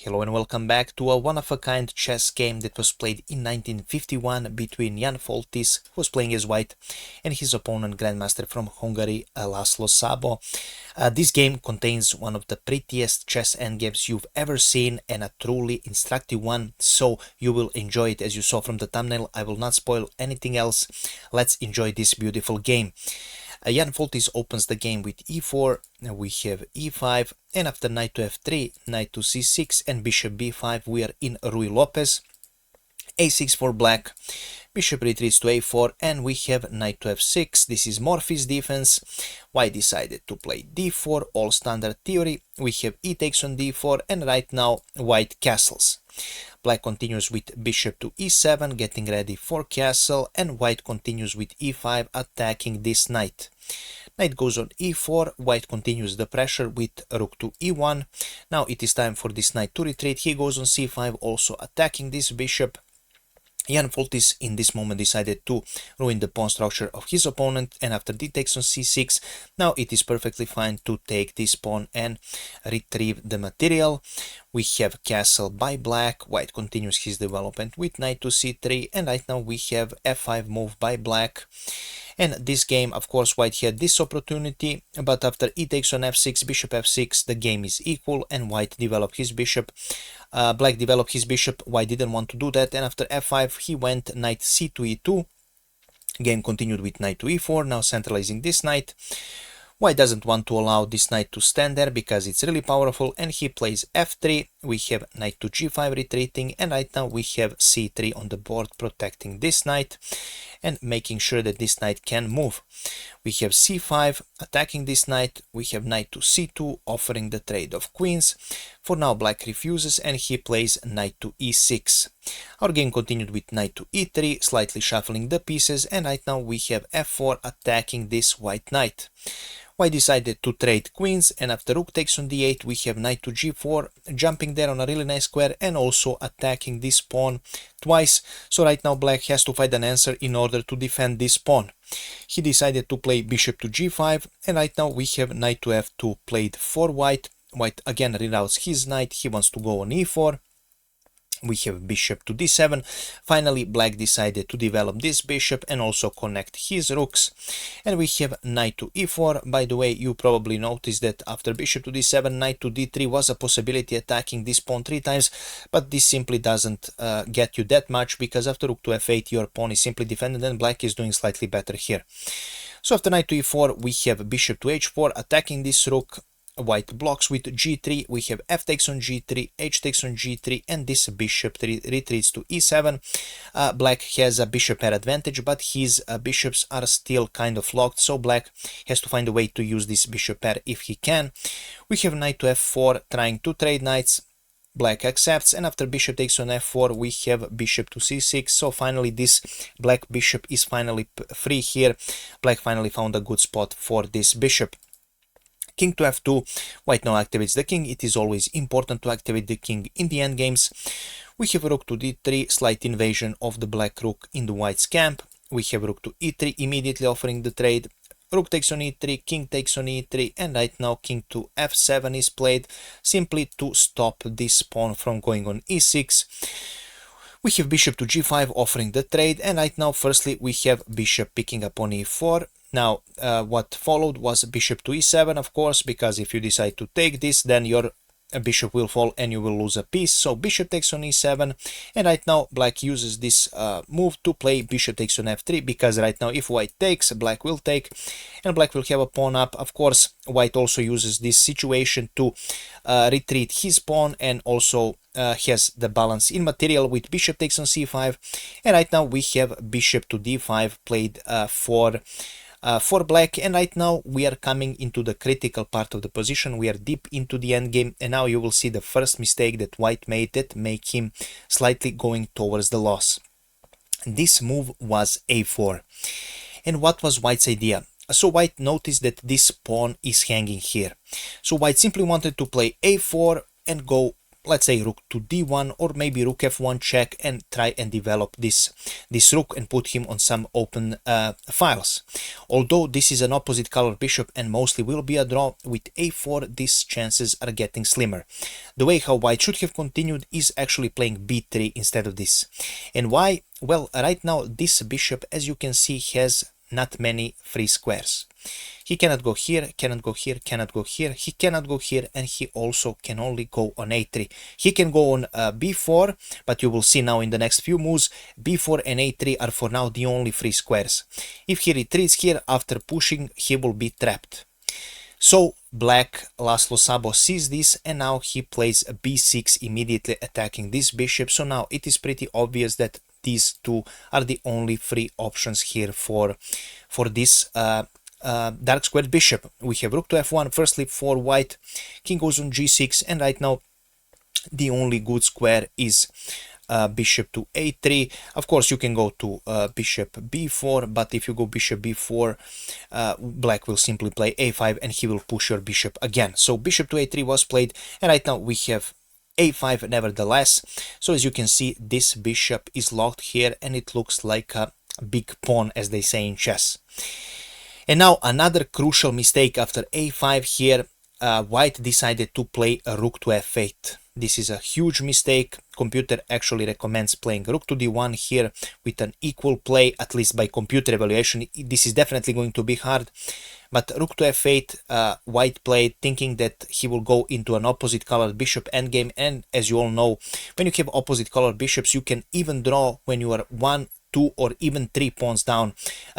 Hello and welcome back to a one-of-a-kind chess game that was played in 1951 between Jan Foltys, who was playing as white, and his opponent, grandmaster from Hungary, Laszlo Szabo. This game contains one of the prettiest chess endgames you've ever seen and a truly instructive one, so you will enjoy it. As you saw from the thumbnail, I will not spoil anything else. Let's enjoy this beautiful game. Jan Foltys opens the game with e4, we have e5, and after knight to f3, knight to c6, and bishop b5, we are in Ruy Lopez. a6 for black, bishop retreats to a4, and we have knight to f6. This is Morphy's defense. White decided to play d4, all standard theory. We have e takes on d4, and right now white castles. Black continues with bishop to e7, getting ready for castle, and white continues with e5, attacking this knight. Knight goes on e4, white continues the pressure with rook to e1. Now it is time for this knight to retreat. He goes on c5, also attacking this bishop. Jan Foltys in this moment decided to ruin the pawn structure of his opponent, and after d takes on c6, now it is perfectly fine to take this pawn and retrieve the material. We have castle by black, white continues his development with knight to c3, and right now we have f5 move by black. And this game, of course, white had this opportunity, but after e takes on f6, bishop f6, the game is equal, and white developed his bishop. Black developed his bishop, white didn't want to do that, and after f5 he went knight c to e2. Game continued with knight to e4, now centralizing this knight. White doesn't want to allow this knight to stand there because it's really powerful, and he plays f3. We have knight to g5 retreating, and right now we have c3 on the board protecting this knight and making sure that this knight can move. We have c5 attacking this knight. We have knight to c2 offering the trade of queens. For now black refuses and he plays knight to e6. Our game continued with knight to e3, slightly shuffling the pieces, and right now we have f4 attacking this white knight. White decided to trade queens, and after rook takes on d8 we have knight to g4, jumping there on a really nice square and also attacking this pawn twice. So right now black has to find an answer in order to defend this pawn. He decided to play bishop to g5, and right now we have knight to f2 played for white. White again reroutes his knight, he wants to go on e4. We have bishop to d7. Finally black decided to develop this bishop and also connect his rooks, and we have knight to e4. By the way, you probably noticed that after bishop to d7, knight to d3 was a possibility, attacking this pawn 3 times, but this simply doesn't get you that much, because after rook to f8 your pawn is simply defended and black is doing slightly better here. So after knight to e4 we have bishop to h4 attacking this rook. White blocks with g3, we have f takes on g3, h takes on g3, and this bishop retreats to e7. Black has a bishop pair advantage, but his bishops are still kind of locked, so black has to find a way to use this bishop pair if he can. We have knight to f4 trying to trade knights. Black accepts, and after bishop takes on f4 we have bishop to c6. So finally this black bishop is finally free here. Black finally found a good spot for this bishop. King to f2, white now activates the king. It is always important to activate the king in the endgames. We have rook to d3, slight invasion of the black rook in the white's camp. We have rook to e3, immediately offering the trade. Rook takes on e3, king takes on e3, and right now king to f7 is played, simply to stop this pawn from going on e6. We have bishop to g5 offering the trade, and right now firstly we have bishop picking up on e4. Now what followed was bishop to e7, of course, because if you decide to take this then your bishop will fall and you will lose a piece. So bishop takes on e7, and right now black uses this move to play bishop takes on f3, because right now if white takes, black will take and black will have a pawn up. Of course white also uses this situation to retreat his pawn, and also has the balance in material with bishop takes on c5, and right now we have bishop to d5 played for black. And right now we are coming into the critical part of the position. We are deep into the endgame, and now you will see the first mistake that white made that make him slightly going towards the loss. This move was a4. And what was white's idea? So white noticed that this pawn is hanging here, so white simply wanted to play a4 and go let's say rook to d1 or maybe rook f1 check and try and develop this rook and put him on some open files. Although this is an opposite color bishop and mostly will be a draw, with a4 these chances are getting slimmer. The way how white should have continued is actually playing b3 instead of this. And why? Well, right now this bishop, as you can see, has not many free squares. He cannot go here, cannot go here, cannot go here, he cannot go here, and he also can only go on a3. He can go on b4, but you will see now in the next few moves, b4 and a3 are for now the only free squares. If he retreats here after pushing, he will be trapped. So black, Laszlo Szabo, sees this and now he plays a b6, immediately attacking this bishop. So now it is pretty obvious that these two are the only free options here for this dark squared bishop. We have rook to f1 firstly for white, king goes on g6, and right now the only good square is bishop to a3. Of course you can go to bishop b4, but if you go bishop b4, black will simply play a5 and he will push your bishop again. So bishop to a3 was played, and right now we have a5 nevertheless. So as you can see, this bishop is locked here and it looks like a big pawn, as they say in chess. And now another crucial mistake after a5 here, white decided to play a rook to f8. This is a huge mistake. Computer actually recommends playing rook to d1 here with an equal play, at least by computer evaluation. This is definitely going to be hard. But rook to f8, white played thinking that he will go into an opposite colored bishop endgame. And as you all know, when you have opposite colored bishops, you can even draw when you are 1, 2 or even 3 pawns down.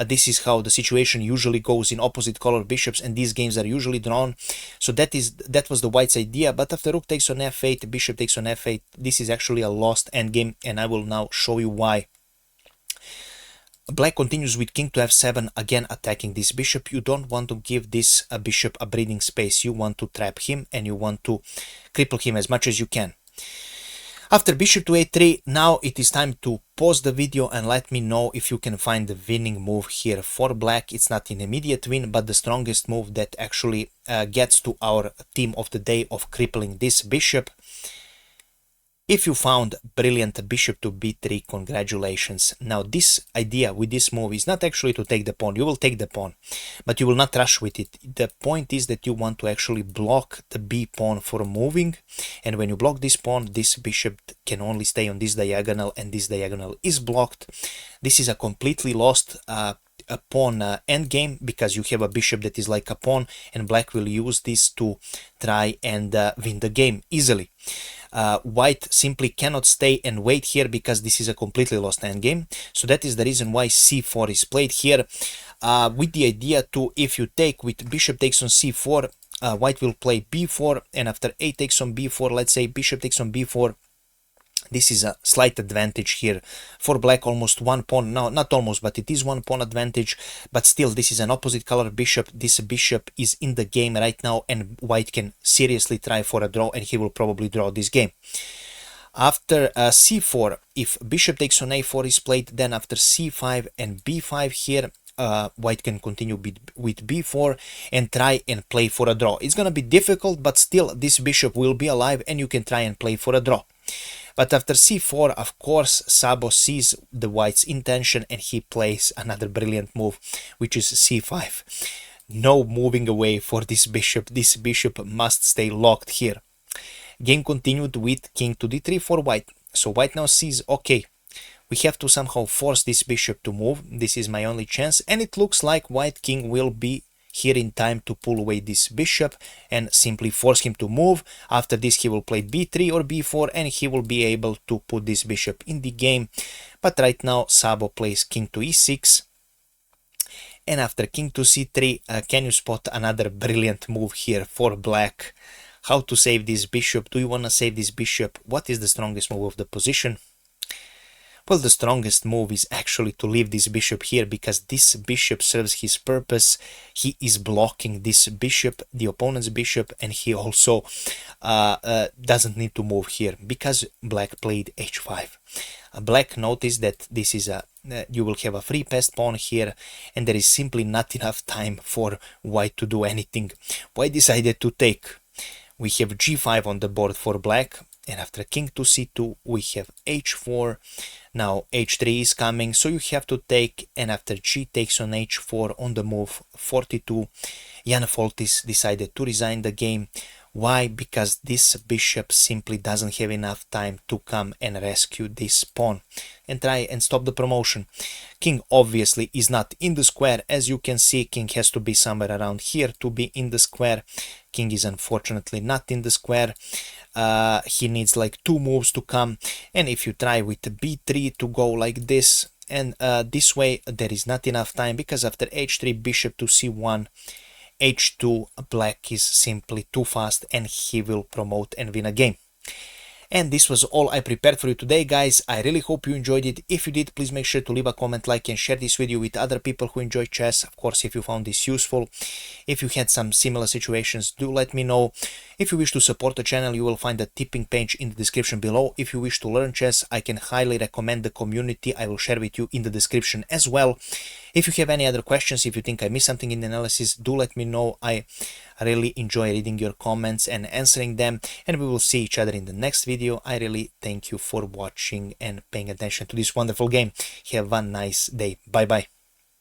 This is how the situation usually goes in opposite color bishops, and these games are usually drawn. So that was the white's idea. But after rook takes on f8, bishop takes on f8, this is actually a lost endgame, and I will now show you why. Black continues with king to f7, again attacking this bishop. You don't want to give this bishop a breathing space. You want to trap him and you want to cripple him as much as you can. After bishop to a3, now it is time to pause the video and let me know if you can find the winning move here for black. It's not an immediate win, but the strongest move that actually gets to our theme of the day of crippling this bishop. If you found brilliant bishop to b3, congratulations. Now this idea with this move is not actually to take the pawn. You will take the pawn, but you will not rush with it. The point is that you want to actually block the b pawn from moving, and when you block this pawn, this bishop can only stay on this diagonal, and this diagonal is blocked. This is a completely lost a pawn endgame, because you have a bishop that is like a pawn, and black will use this to try and win the game easily. White simply cannot stay and wait here because this is a completely lost endgame. So that is the reason why c4 is played here, with the idea to, if you take with bishop takes on c4, white will play b4, and after a takes on b4, let's say bishop takes on b4, this is a slight advantage here for black, almost 1 pawn. No, not almost, but it is 1 pawn advantage. But still, this is an opposite color bishop. This bishop is in the game right now, and white can seriously try for a draw, and he will probably draw this game. After c4, if bishop takes on a4 is played, then after c5 and b5 here, white can continue with b4 and try and play for a draw. It's gonna be difficult, but still this bishop will be alive and you can try and play for a draw. But after c4, of course, Szabo sees the white's intention and he plays another brilliant move, which is c5. No moving away for this bishop. This bishop must stay locked here. Game continued with king to d3 for white. So white now sees, okay, we have to somehow force this bishop to move. This is my only chance, and it looks like white king will be here in time to pull away this bishop and simply force him to move. After this he will play b3 or b4 and he will be able to put this bishop in the game. But right now Szabo plays king to e6, and after king to c3, can you spot another brilliant move here for black? How to save this bishop? Do you want to save this bishop? What is the strongest move of the position? Well, the strongest move is actually to leave this bishop here, because this bishop serves his purpose. He is blocking this bishop, the opponent's bishop, and he also doesn't need to move here because black played h5. Black noticed that this is you will have a free passed pawn here, and there is simply not enough time for white to do anything. White decided to take. We have g5 on the board for black, and after king to c2 we have h4. Now h3 is coming, so you have to take, and after g takes on h4 on the move 42, Jan Foltys decided to resign the game. Why? Because this bishop simply doesn't have enough time to come and rescue this pawn and try and stop the promotion. King obviously is not in the square. As you can see, king has to be somewhere around here to be in the square. King is unfortunately not in the square. He needs like 2 moves to come, and if you try with b3 to go like this and this way, there is not enough time, because after h3 bishop to c1, h2 black is simply too fast and he will promote and win a game. And this was all I prepared for you today, guys. I really hope you enjoyed it. If you did, please make sure to leave a comment, like, and share this video with other people who enjoy chess. Of course, if you found this useful. If you had some similar situations, do let me know. If you wish to support the channel, you will find the tipping page in the description below. If you wish to learn chess, I can highly recommend the community I will share with you in the description as well. If you have any other questions, if you think I missed something in the analysis, do let me know. I really enjoy reading your comments and answering them, and we will see each other in the next video. I really thank you for watching and paying attention to this wonderful game. Have a nice day. Bye bye.